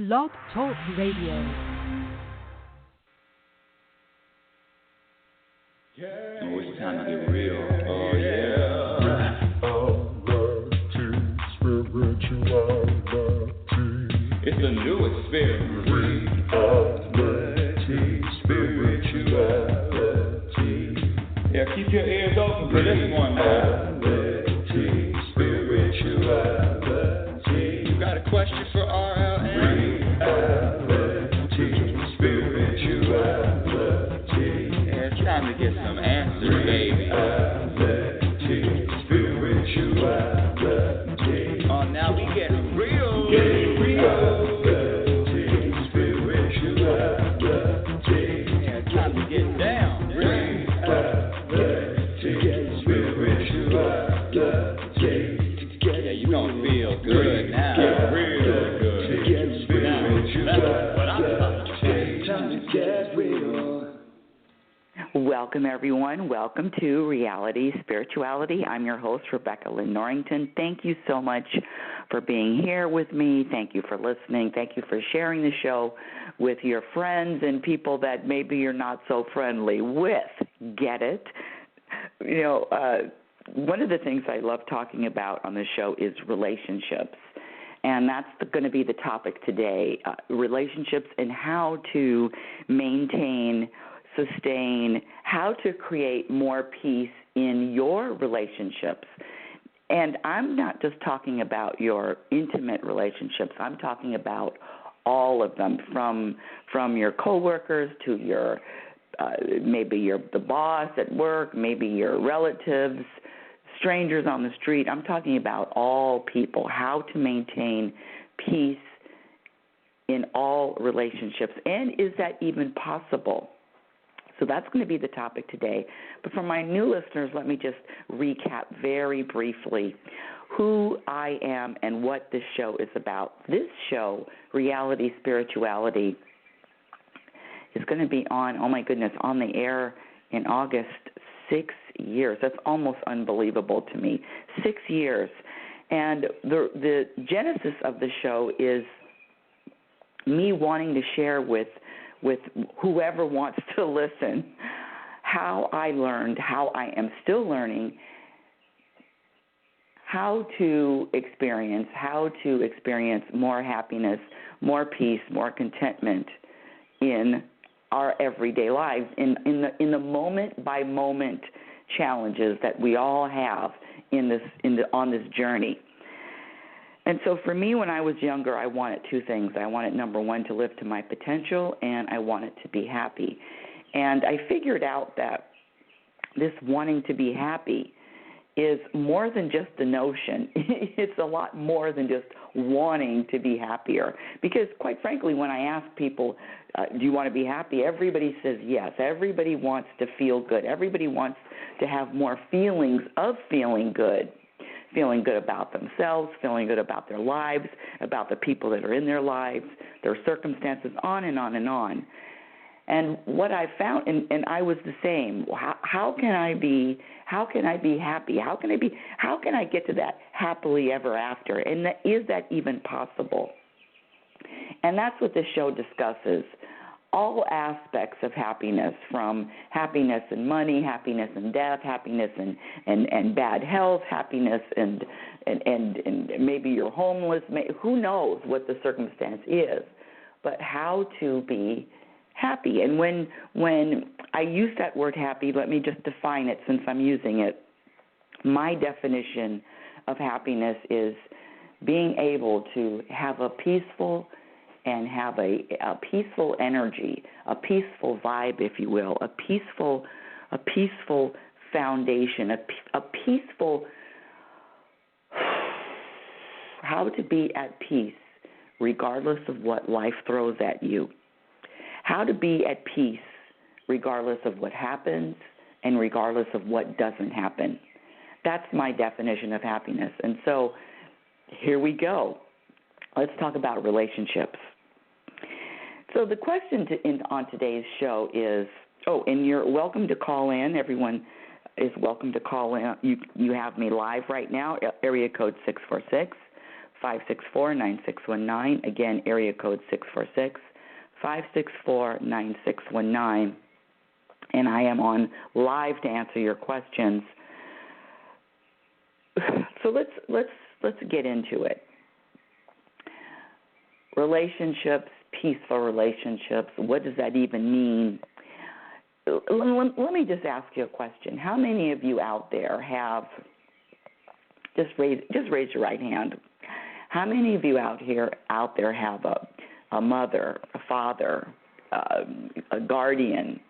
Blog Talk Radio. Oh, it's time to get real. Oh, yeah. It's a new experience. Reality, spirituality. Yeah, keep your ears open for this one now. Reality, spirituality. You got a question for RLN? Reality, spirituality. Yeah, it's time to get some answers, baby. Reality, spirituality. Oh, now we get real. Get real. Good now, real good. Now, that's what I'm talking about. Welcome, everyone. Welcome to Reality Spirituality. I'm your host, Rebecca Lynn Norrington. Thank you so much for being here with me. Thank you for listening. Thank you for sharing the show with your friends and people that maybe you're not so friendly with. Get it? You know, one of the things I love talking about on the show is relationships, and that's going to be the topic today, relationships and how to maintain, sustain, how to create more peace in your relationships. And I'm not just talking about your intimate relationships. I'm talking about all of them, from your coworkers to your maybe the boss at work, maybe your relatives, strangers on the street. I'm talking about all people, how to maintain peace in all relationships. And is that even possible? So that's going to be the topic today. But for my new listeners, let me just recap very briefly who I am and what this show is about. This show, Reality Spirituality, is going to be on the air in August. 6 years. That's almost unbelievable to me. 6 years. And the genesis of the show is me wanting to share with whoever wants to listen how I learned, how I am still learning, how to experience more happiness, more peace, more contentment in our everyday lives, in the moment by moment challenges that we all have on this journey. And so for me, when I was younger, I wanted two things. I wanted, number one, to live to my potential, and I wanted to be happy. And I figured out that this wanting to be happy is more than just the notion. It's a lot more than just wanting to be happier. Because quite frankly, when I ask people, do you want to be happy? Everybody says yes. Everybody wants to feel good. Everybody wants to have more feelings of feeling good about themselves, feeling good about their lives, about the people that are in their lives, their circumstances, on and on and on. And what I found, and I was the same. How can I be happy? How can I get to that happily ever after? And is that even possible? And that's what this show discusses. All aspects of happiness, from happiness and money, happiness and death, happiness and bad health, happiness and maybe you're homeless. Who knows what the circumstance is, but how to be happy. And when I use that word happy, let me just define it since I'm using it. My definition of happiness is being able to have a peaceful and have a peaceful energy, a peaceful vibe, if you will, a peaceful foundation, a peaceful, how to be at peace regardless of what life throws at you. How to be at peace regardless of what happens and regardless of what doesn't happen. That's my definition of happiness. And so here we go. Let's talk about relationships. So the question on today's show is, and you're welcome to call in. Everyone is welcome to call in. You have me live right now, area code 646 564-9619. Again, area code 646-564-9619. And I am on live to answer your questions. So let's get into it. Relationships, peaceful relationships. What does that even mean? Let me just ask you a question. How many of you out there have just raise your right hand? How many of you out there have a mother, a father, a guardian,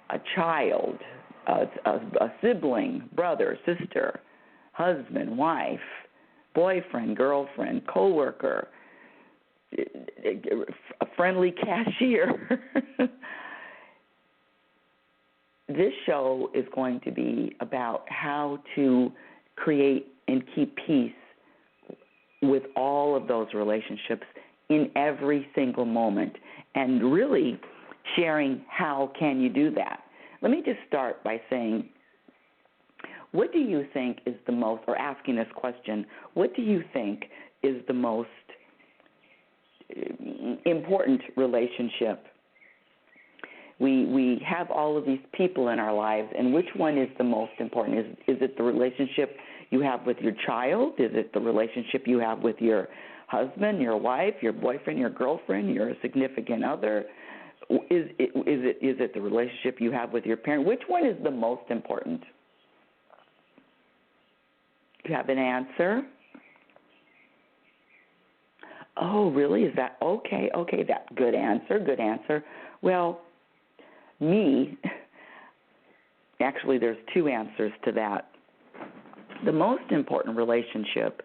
a child, a sibling, brother, sister, husband, wife, boyfriend, girlfriend, coworker, a friendly cashier? This show is going to be about how to create and keep peace with all of those relationships in every single moment, and really sharing how can you do that. Let me just start by saying, what do you think is the most, or asking this question, what do you think is the most important relationship? We have all of these people in our lives, and which one is the most important? Is it the relationship you have with your child? Is it the relationship you have with your husband, your wife, your boyfriend, your girlfriend, your significant other? Is it the relationship you have with your parent? Which one is the most important? Do you have an answer? Oh, really? Is that okay? Okay, that good answer. Well, actually there's two answers to that. The most important relationship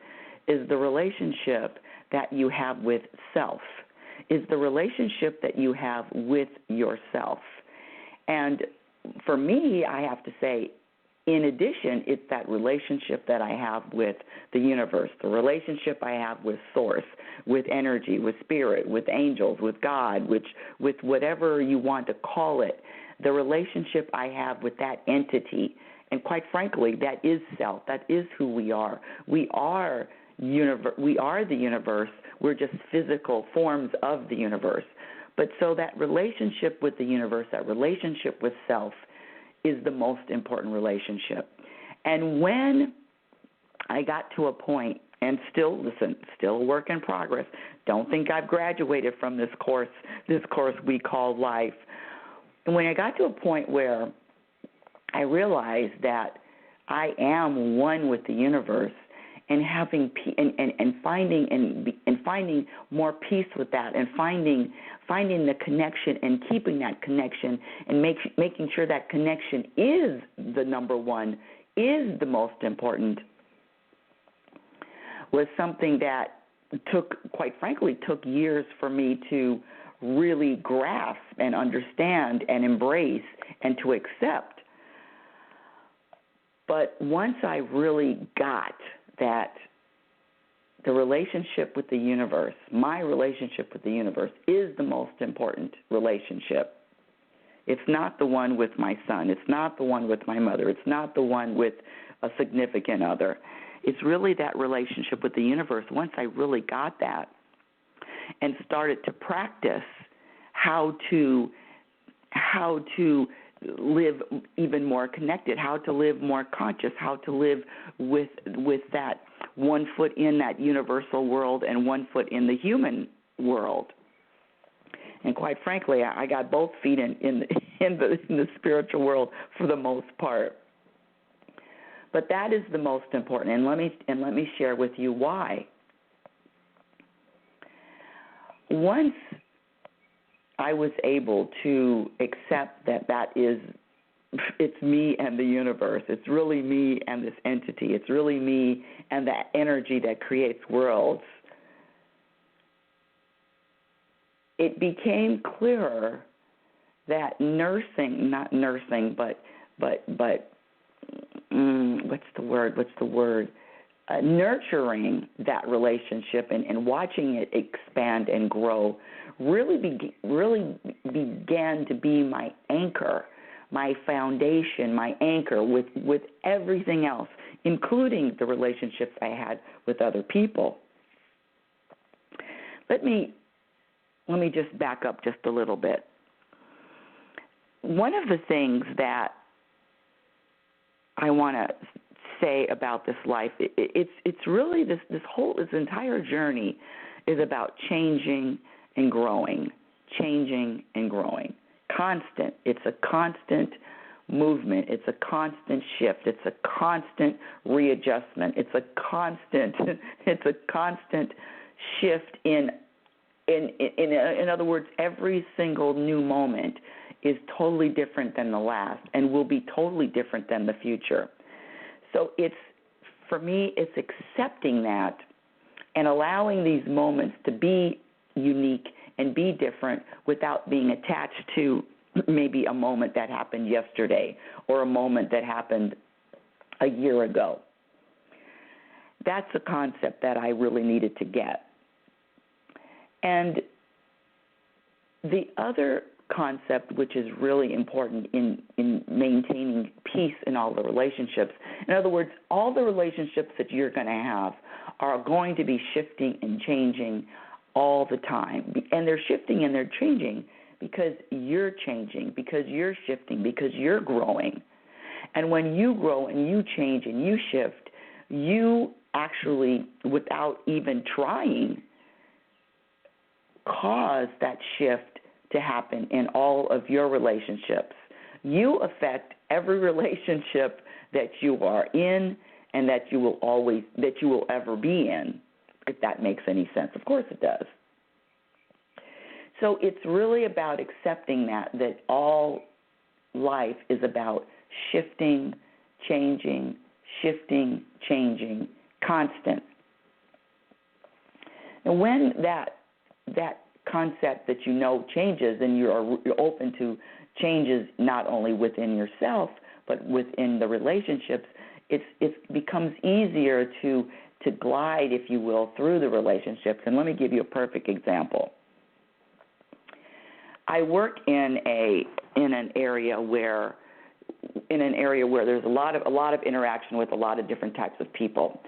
is the relationship that you have with self, is the relationship that you have with yourself. And for me, I have to say, in addition, it's that relationship that I have with the universe, the relationship I have with Source, with energy, with spirit, with angels, with God, with whatever you want to call it, the relationship I have with that entity. And quite frankly, that is self. That is who we are. We are the universe. We're just physical forms of the universe. But so that relationship with the universe, that relationship with self, is the most important relationship. And when I got to a point, and still a work in progress, don't think I've graduated from this course we call life. And when I got to a point where I realized that I am one with the universe, and having and finding more peace with that, and finding the connection and keeping that connection, and making sure that connection is the number one, is the most important, was something that quite frankly took years for me to really grasp and understand and embrace and to accept. But once I really got that the relationship with the universe, my relationship with the universe, is the most important relationship. It's not the one with my son. It's not the one with my mother. It's not the one with a significant other. It's really that relationship with the universe. Once I really got that and started to practice how to live even more connected, how to live more conscious, how to live with that 1 foot in that universal world and 1 foot in the human world. And quite frankly, I got both feet in the spiritual world for the most part. But that is the most important, and let me share with you why. Once I was able to accept it's me and the universe. It's really me and this entity. It's really me and that energy that creates worlds. It became clearer that nurturing that relationship and watching it expand and grow really began to be my anchor, my foundation, my anchor with everything else, including the relationships I had with other people. let me just back up just a little bit. One of the things that I want to say about this life, it's really this entire journey is about changing and growing, constant. It's a constant movement. It's a constant shift. It's a constant readjustment. It's a constant shift in other words, every single new moment is totally different than the last and will be totally different than the future. So for me, it's accepting that and allowing these moments to be unique and be different without being attached to maybe a moment that happened yesterday or a moment that happened a year ago. That's a concept that I really needed to get. And the other concept, which is really important in maintaining peace in all the relationships, in other words, all the relationships that you're going to have are going to be shifting and changing all the time. And they're shifting and they're changing because you're changing, because you're shifting, because you're growing. And when you grow and you change and you shift, you actually, without even trying, cause that shift to happen in all of your relationships. You affect every relationship that you are in and that you will ever be in, if that makes any sense. Of course it does. So it's really about accepting that all life is about shifting, changing, constant. And when that concept that changes and you're open to changes not only within yourself but within the relationships, it becomes easier to glide, if you will, through the relationships. And let me give you a perfect example. I work in an area where there's a lot of interaction with a lot of different types of people.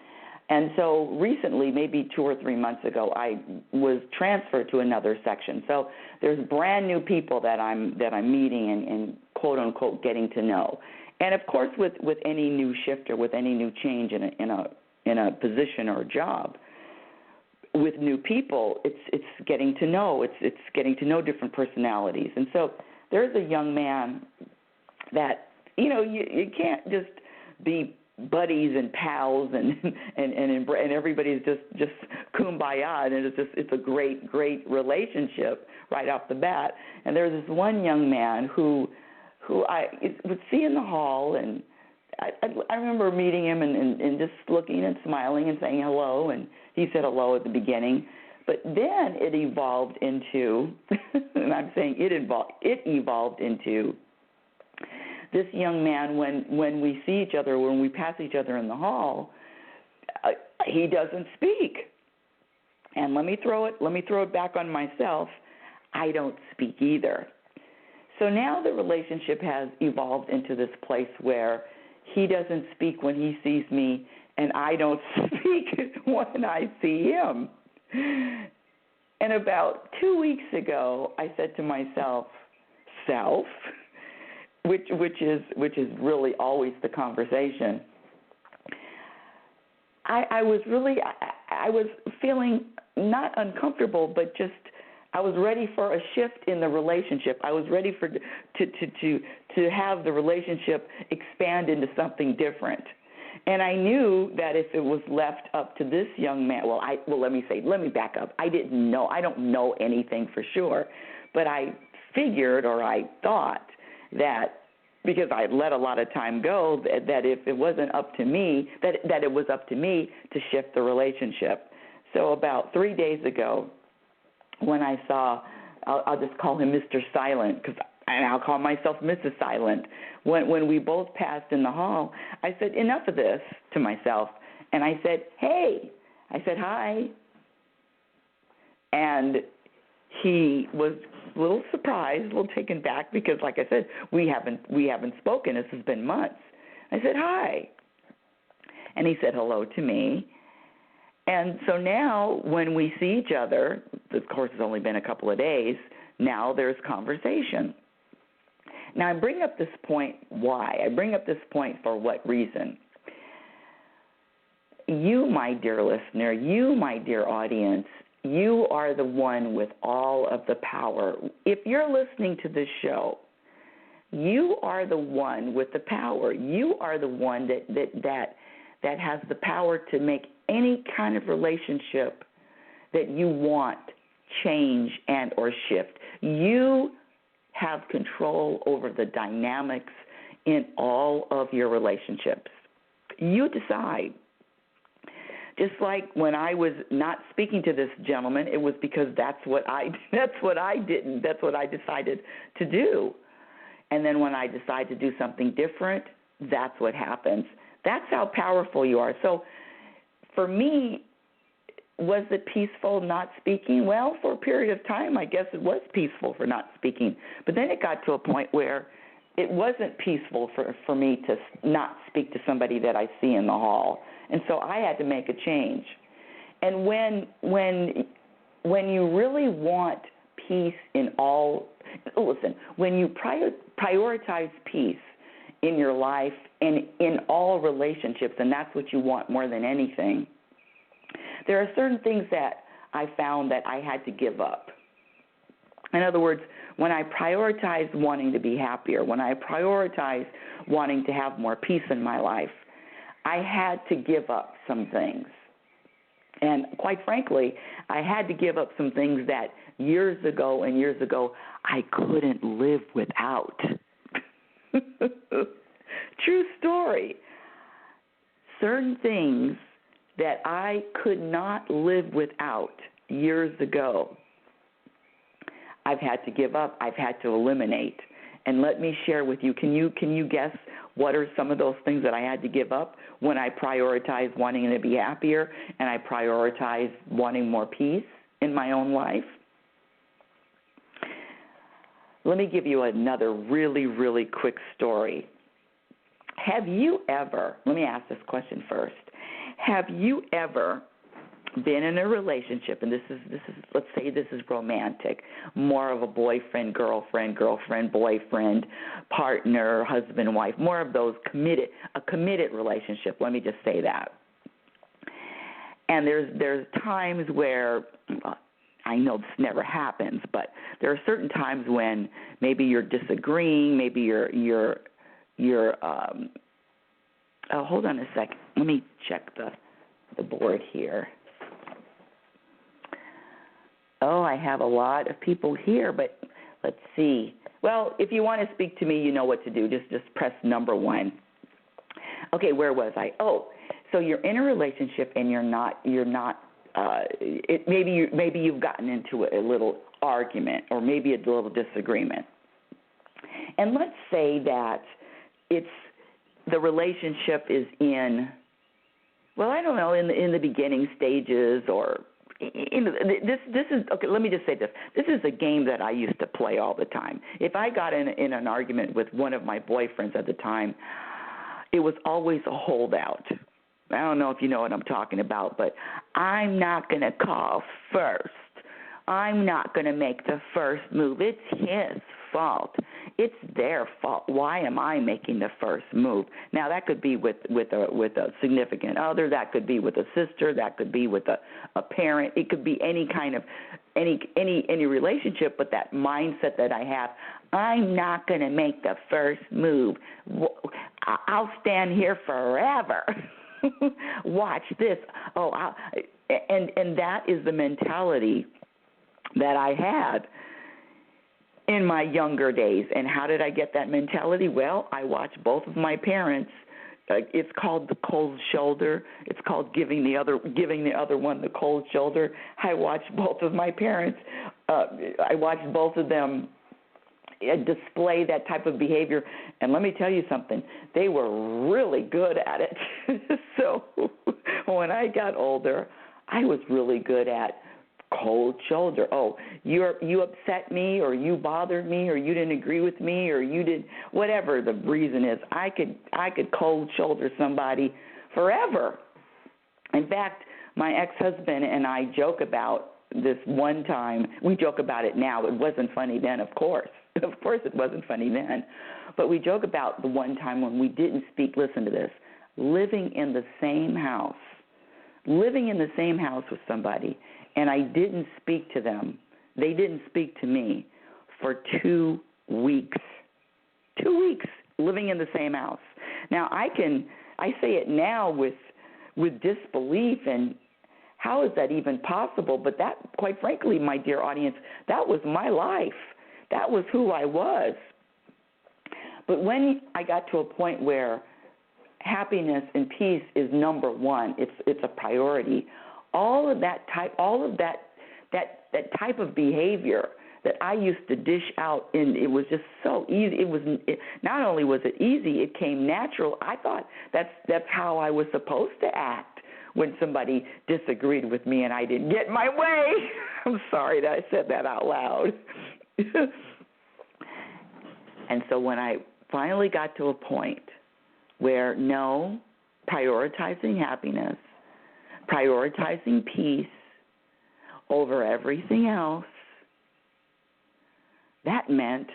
And so recently, maybe 2 or 3 months ago, I was transferred to another section. So there's brand new people that I'm meeting and quote unquote getting to know. And of course, with any new shift or with any new change in a position or a job, with new people, it's getting to know. It's getting to know different personalities. And so there's a young man that you can't just be buddies and pals and everybody's just kumbaya, and it's a great relationship right off the bat. And there's this one young man who I would see in the hall, and I remember meeting him and just looking and smiling and saying hello, and he said hello at the beginning. But then it evolved into, and I'm saying it evolved into this young man, when we see each other, when we pass each other in the hall, he doesn't speak. And let me throw it back on myself. I don't speak either. So now the relationship has evolved into this place where he doesn't speak when he sees me, and I don't speak when I see him. And about 2 weeks ago, I said to myself, self, which is really always the conversation. I was feeling not uncomfortable, but just I was ready for a shift in the relationship. I was ready to have the relationship expand into something different. And I knew that if it was left up to this young man, let me back up. I don't know anything for sure, but I figured, or I thought, that because I let a lot of time go, that if it wasn't up to me, that it was up to me to shift the relationship. So about 3 days ago, when I saw, I'll just call him Mr. Silent, and I'll call myself Mrs. Silent. When we both passed in the hall, I said, enough of this, to myself, and I said, hey. I said, hi. And he was a little surprised, a little taken back, because, like I said, we haven't spoken. This has been months. I said, hi. And he said hello to me. And so now when we see each other, of course it's only been a couple of days, now there's conversation. Now I bring up this point, why? I bring up this point for what reason? You, my dear listener, you, my dear audience, you are the one with all of the power. If you're listening to this show, you are the one with the power. You are the one that has the power to make any kind of relationship that you want change and or shift. You have control over the dynamics in all of your relationships. You decide. Just like when I was not speaking to this gentleman, it was because that's what I decided to do. And then when I decide to do something different, that's what happens. That's how powerful you are. So for me, was it peaceful not speaking? Well, for a period of time, I guess it was peaceful for not speaking. But then it got to a point where it wasn't peaceful for me to not speak to somebody that I see in the hall. And so I had to make a change. And when you really want peace in all, listen, when you prioritize peace in your life and in all relationships, and that's what you want more than anything, there are certain things that I found that I had to give up. In other words, when I prioritized wanting to be happier, when I prioritized wanting to have more peace in my life, I had to give up some things. And quite frankly, I had to give up some things that years ago I couldn't live without. True story. Certain things that I could not live without years ago, I've had to give up, I've had to eliminate. And let me share with you, can you guess what are some of those things that I had to give up when I prioritized wanting to be happier and I prioritized wanting more peace in my own life? Let me give you another really, really quick story. Have you ever, let me ask this question first, have you ever been in a relationship, and this is let's say this is romantic, more of a boyfriend, girlfriend, boyfriend, partner, husband, wife, more of those a committed relationship, let me just say that. And there's times where, I know this never happens, but there are certain times when maybe you're disagreeing, maybe you're hold on a second, let me check the board here. Oh, I have a lot of people here, but let's see. Well, if you want to speak to me, you know what to do. Just press number 1. Okay, where was I? Oh, so you're in a relationship and maybe you've gotten into a little argument or maybe a little disagreement. And let's say that the relationship is in the beginning stages, or this is okay. Let me just say this. This is a game that I used to play all the time. If I got in an argument with one of my boyfriends at the time, it was always a holdout. I don't know if you know what I'm talking about, but I'm not going to call first. I'm not going to make the first move. It's his fault. It's their fault. Why am I making the first move? Now, that could be with a significant other. That could be with a sister. That could be with a parent. It could be any kind of any relationship. But that mindset that I have, I'm not going to make the first move. I'll stand here forever. Watch this. And that is the mentality that I had in my younger days. And how did I get that mentality? Well, I watched both of my parents. It's called the cold shoulder. It's called giving the other one the cold shoulder. I watched both of my parents. I watched both of them display that type of behavior. And let me tell you something, they were really good at it. So when I got older, I was really good at cold shoulder. Oh, you upset me, or you bothered me, or you didn't agree with me, or you did whatever the reason is. I could cold shoulder somebody forever. In fact, My ex-husband and I joke about this one time. We joke about it now. It wasn't funny then, of course. Of course it wasn't funny then. But we joke about the one time when we didn't speak, listen to this, living in the same house with somebody, and I didn't speak to them. They didn't speak to me for 2 weeks. 2 weeks living in the same house. Now, I say it now with disbelief, and how is that even possible? But that, quite frankly, my dear audience, that was my life. That was who I was. But when I got to a point where happiness and peace is number one, it's a priority. All of that type of behavior that I used to dish out, and it was just so easy. Not only was it easy, it came natural. I thought that's how I was supposed to act when somebody disagreed with me and I didn't get my way. I'm sorry that I said that out loud. And so when I finally got to a point where prioritizing happiness, prioritizing peace over everything else, that meant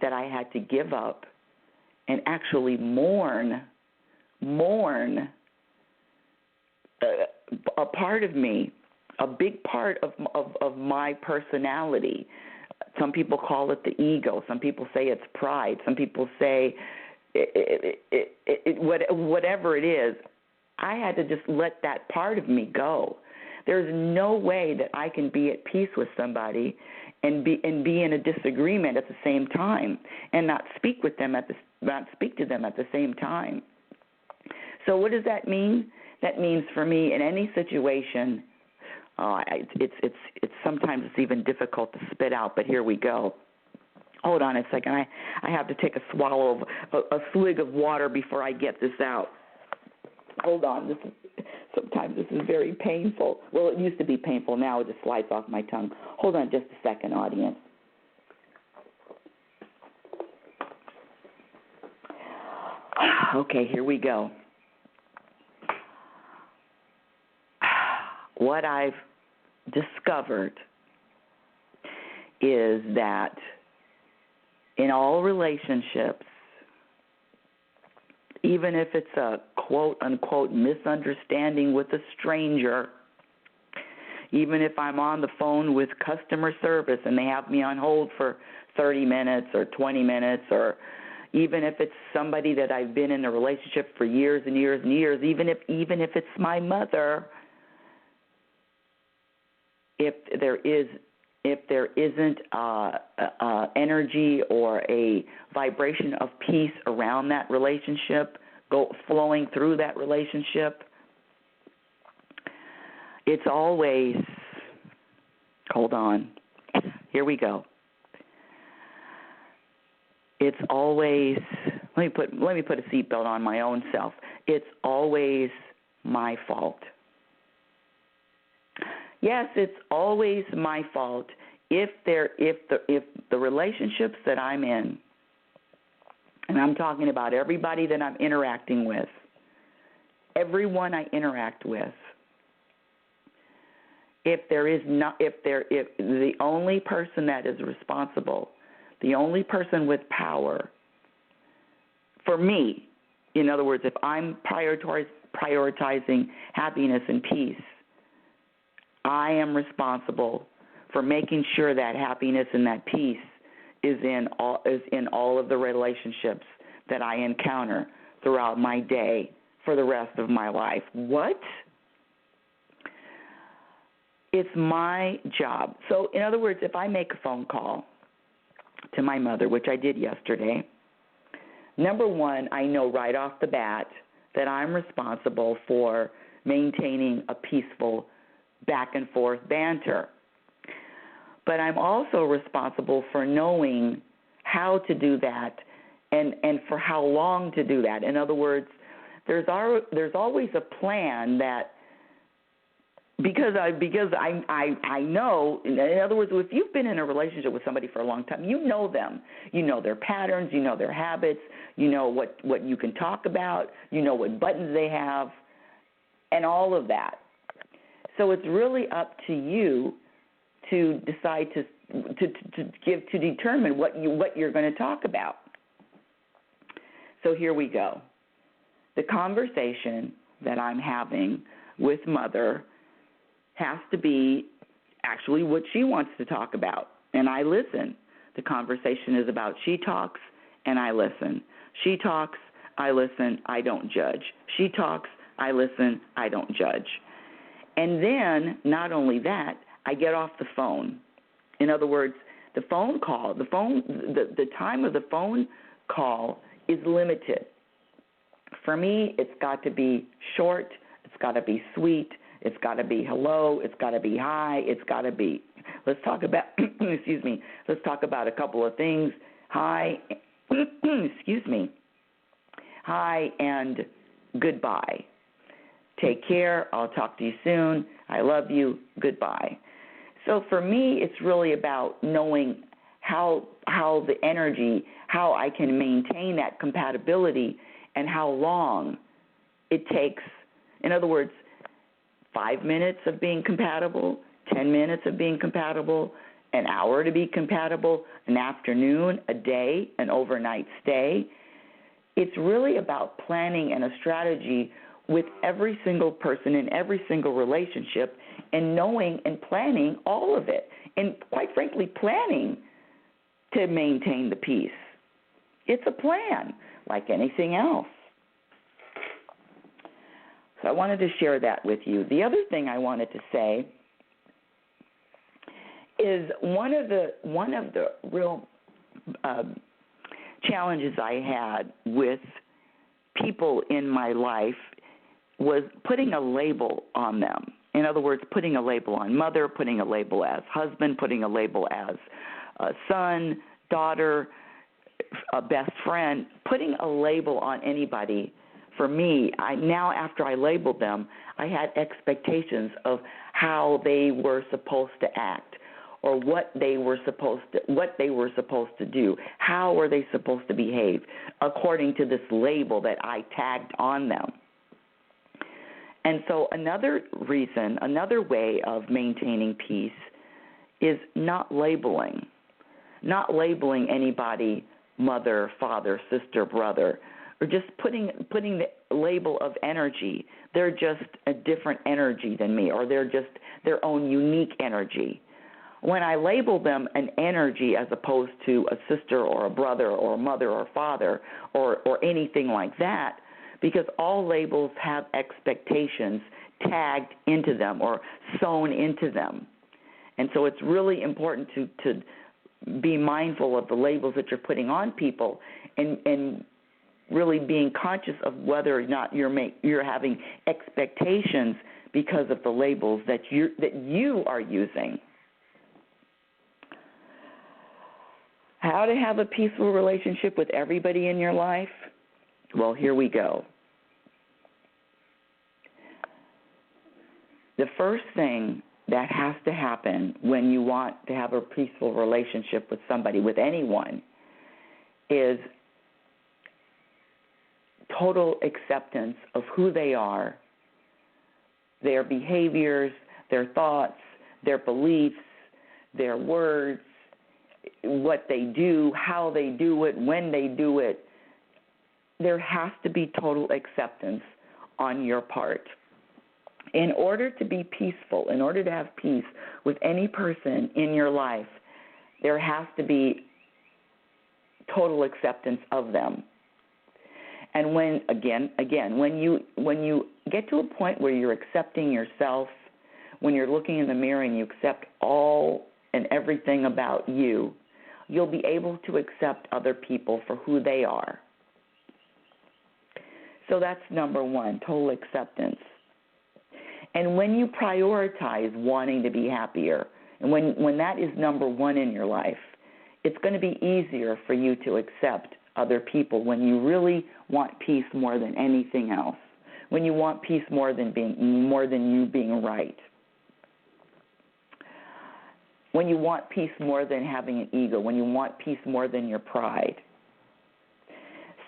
that I had to give up and actually mourn a part of me, a big part of my personality. Some people call it the ego. Some people say it's pride. Some people say whatever it is. I had to just let that part of me go. There's no way that I can be at peace with somebody and be in a disagreement at the same time and not speak to them at the same time. So what does that mean? That means for me in any situation, it's sometimes it's even difficult to spit out, but here we go. Hold on a second. I have to take a swallow of a swig of water before I get this out. Hold on. Sometimes this is very painful. Well, it used to be painful. Now it just slides off my tongue. Hold on just a second, audience. Okay, here we go. What I've discovered is that in all relationships, even if it's a quote-unquote misunderstanding with a stranger, even if I'm on the phone with customer service and they have me on hold for 30 minutes or 20 minutes, or even if it's somebody that I've been in a relationship for years and years and years, even if it's my mother, if there isn't energy or a vibration of peace around that relationship, flowing through that relationship, it's always, hold on, here we go. It's always, let me put a seatbelt on my own self. It's always my fault. Yes, it's always my fault if the relationships that I'm in, and I'm talking about everybody that I'm interacting with, everyone I interact with, if the only person that is responsible, the only person with power, for me, in other words, if I'm prioritizing happiness and peace, I am responsible for making sure that happiness and that peace is in all of the relationships that I encounter throughout my day for the rest of my life. What? It's my job. So, in other words, if I make a phone call to my mother, which I did yesterday, number one, I know right off the bat that I'm responsible for maintaining a peaceful back and forth banter. But I'm also responsible for knowing how to do that and for how long to do that. In other words, there's always a plan that, because I know, in other words, if you've been in a relationship with somebody for a long time, you know them. You know their patterns, you know their habits, you know what you can talk about, you know what buttons they have, and all of that. So it's really up to you to decide to determine what you're going to talk about. So here we go. The conversation that I'm having with Mother has to be actually what she wants to talk about, and I listen. The conversation is about she talks, and I listen. She talks, I listen, I don't judge. She talks, I listen, I don't judge. And then, not only that, I get off the phone. In other words, the phone call, the time of the phone call is limited. For me, it's got to be short, it's got to be sweet, it's got to be hello, it's got to be hi, it's got to be, let's talk about, let's talk about a couple of things. Hi, hi and goodbye. Take care, I'll talk to you soon, I love you, goodbye. So for me, it's really about knowing how the energy, how I can maintain that compatibility and how long it takes. In other words, 5 minutes of being compatible, 10 minutes of being compatible, an hour to be compatible, an afternoon, a day, an overnight stay. It's really about planning and a strategy with every single person in every single relationship and knowing and planning all of it. And quite frankly, planning to maintain the peace. It's a plan, like anything else. So I wanted to share that with you. The other thing I wanted to say is one of the real challenges I had with people in my life was putting a label on them. In other words, putting a label on mother, putting a label as husband, putting a label as son, daughter, a best friend, putting a label on anybody. For me, now after I labeled them, I had expectations of how they were supposed to act, or what they were supposed to do. How were they supposed to behave according to this label that I tagged on them? And so another way of maintaining peace is not labeling anybody mother, father, sister, brother, or just putting the label of energy. They're just a different energy than me, or they're just their own unique energy. When I label them an energy as opposed to a sister or a brother or a mother or father or anything like that, because all labels have expectations tagged into them or sewn into them. And so it's really important to be mindful of the labels that you're putting on people and really being conscious of whether or not you're having expectations because of the labels that you are using. How to have a peaceful relationship with everybody in your life? Well, here we go. The first thing that has to happen when you want to have a peaceful relationship with somebody, with anyone, is total acceptance of who they are, their behaviors, their thoughts, their beliefs, their words, what they do, how they do it, when they do it. There has to be total acceptance on your part. In order to be peaceful, in order to have peace with any person in your life, there has to be total acceptance of them. And when you get to a point where you're accepting yourself, when you're looking in the mirror and you accept all and everything about you, you'll be able to accept other people for who they are. So that's number one, total acceptance. And when you prioritize wanting to be happier, and when that is number one in your life, it's going to be easier for you to accept other people when you really want peace more than anything else, when you want peace more than you being right, when you want peace more than having an ego, when you want peace more than your pride.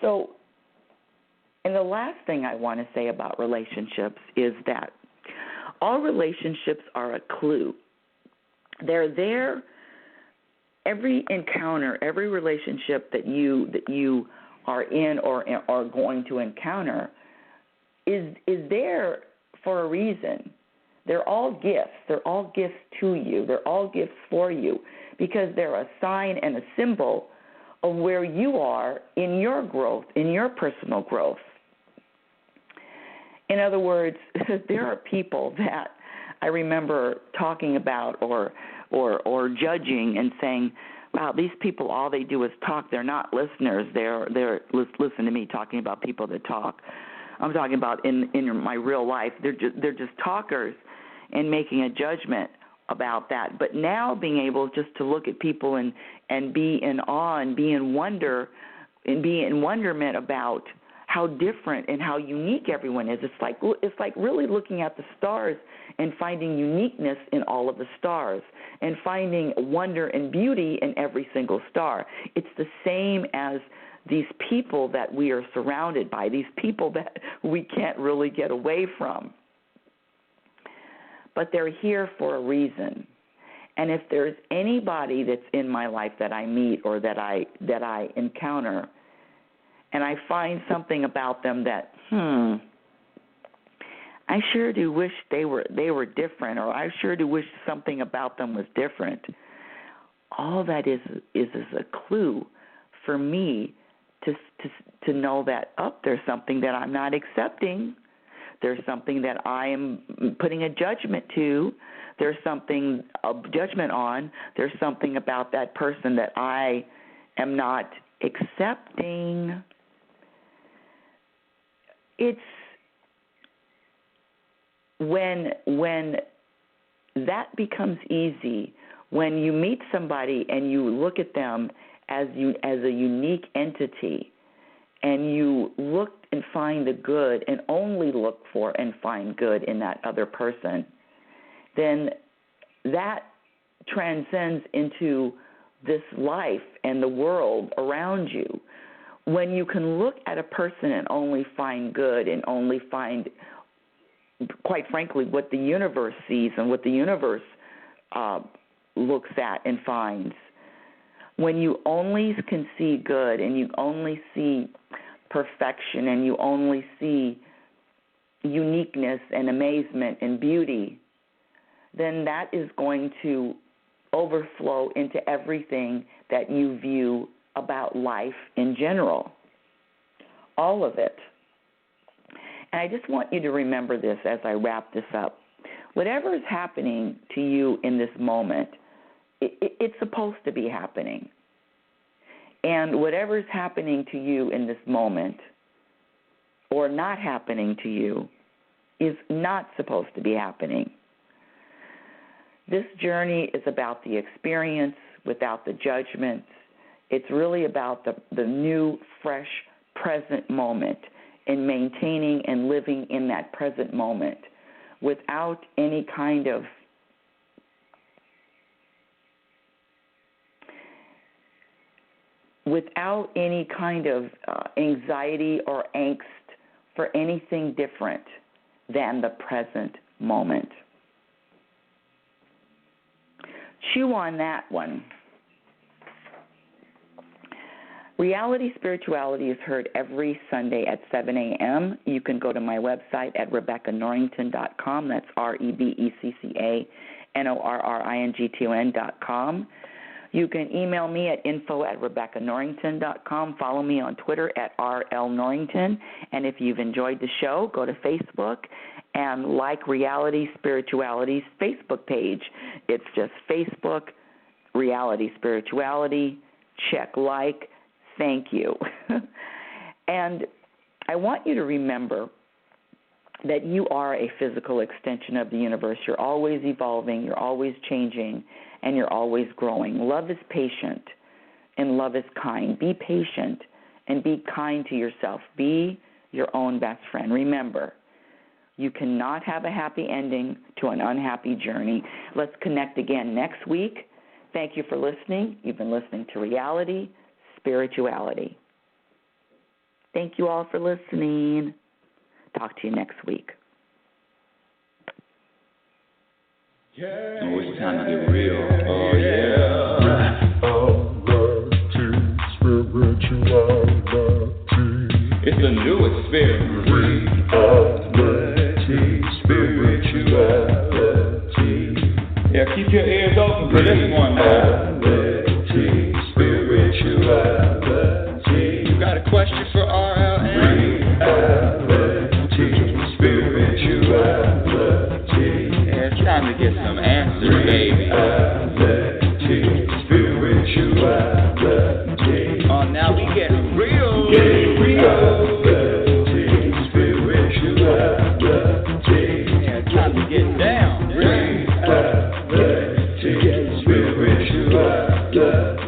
So, and the last thing I want to say about relationships is that all relationships are a clue. They're there. Every encounter, every relationship that you are in or are going to encounter is there for a reason. They're all gifts. They're all gifts to you. They're all gifts for you because they're a sign and a symbol of where you are in your growth, in your personal growth. In other words, there are people that I remember talking about or judging and saying, wow, these people, all they do is talk. They're not listeners. Listen to me talking about people that talk. I'm talking about in my real life. They're just talkers and making a judgment about that. But now being able just to look at people and be in awe and be in wonder and be in wonderment about how different and how unique everyone is. It's like really looking at the stars and finding uniqueness in all of the stars and finding wonder and beauty in every single star. It's the same as these people that we are surrounded by, these people that we can't really get away from. But they're here for a reason. And if there's anybody that's in my life that I meet or that I encounter, and I find something about them that, I sure do wish they were different, or I sure do wish something about them was different. All that is a clue for me to know that, there's something that I'm not accepting. There's something that I am putting a judgment to. There's something, a judgment on. There's something about that person that I am not accepting. It's when that becomes easy, when you meet somebody and you look at them as a unique entity, and you look and find the good and only look for and find good in that other person, then that transcends into this life and the world around you. When you can look at a person and only find good and only find, quite frankly, what the universe sees and what the universe looks at and finds, when you only can see good and you only see perfection and you only see uniqueness and amazement and beauty, then that is going to overflow into everything that you view about life in general, all of it. And I just want you to remember this as I wrap this up. Whatever is happening to you in this moment, it's supposed to be happening. And whatever is happening to you in this moment or not happening to you is not supposed to be happening. This journey is about the experience without the judgments. It's really about the new, fresh, present moment and maintaining and living in that present moment without any kind of anxiety or angst for anything different than the present moment. Chew on that one. Reality Spirituality is heard every Sunday at 7 a.m. You can go to my website at RebeccaNorrington.com. That's RebeccaNorrington.com. You can email me at info@RebeccaNorrington.com. Follow me on Twitter at RLNorrington. And if you've enjoyed the show, go to Facebook and like Reality Spirituality's Facebook page. It's just Facebook, Reality Spirituality. Check like. Thank you. And I want you to remember that you are a physical extension of the universe. You're always evolving, you're always changing, and you're always growing. Love is patient, and love is kind. Be patient and be kind to yourself. Be your own best friend. Remember, you cannot have a happy ending to an unhappy journey. Let's connect again next week. Thank you for listening. You've been listening to Reality Spirituality. Thank you all for listening. Talk to you next week. Oh, it's time to get real. Oh, yeah. It's a new experience. RealitySpirituality. Yeah, keep your ears open for this one now. RealitySpirituality. You got a question for RLN? RealitySpirituality. Yeah, it's time to get some answers, baby. RealitySpirituality. Oh, now we get real. RealitySpirituality. Yeah, it's time to get down. RealitySpirituality.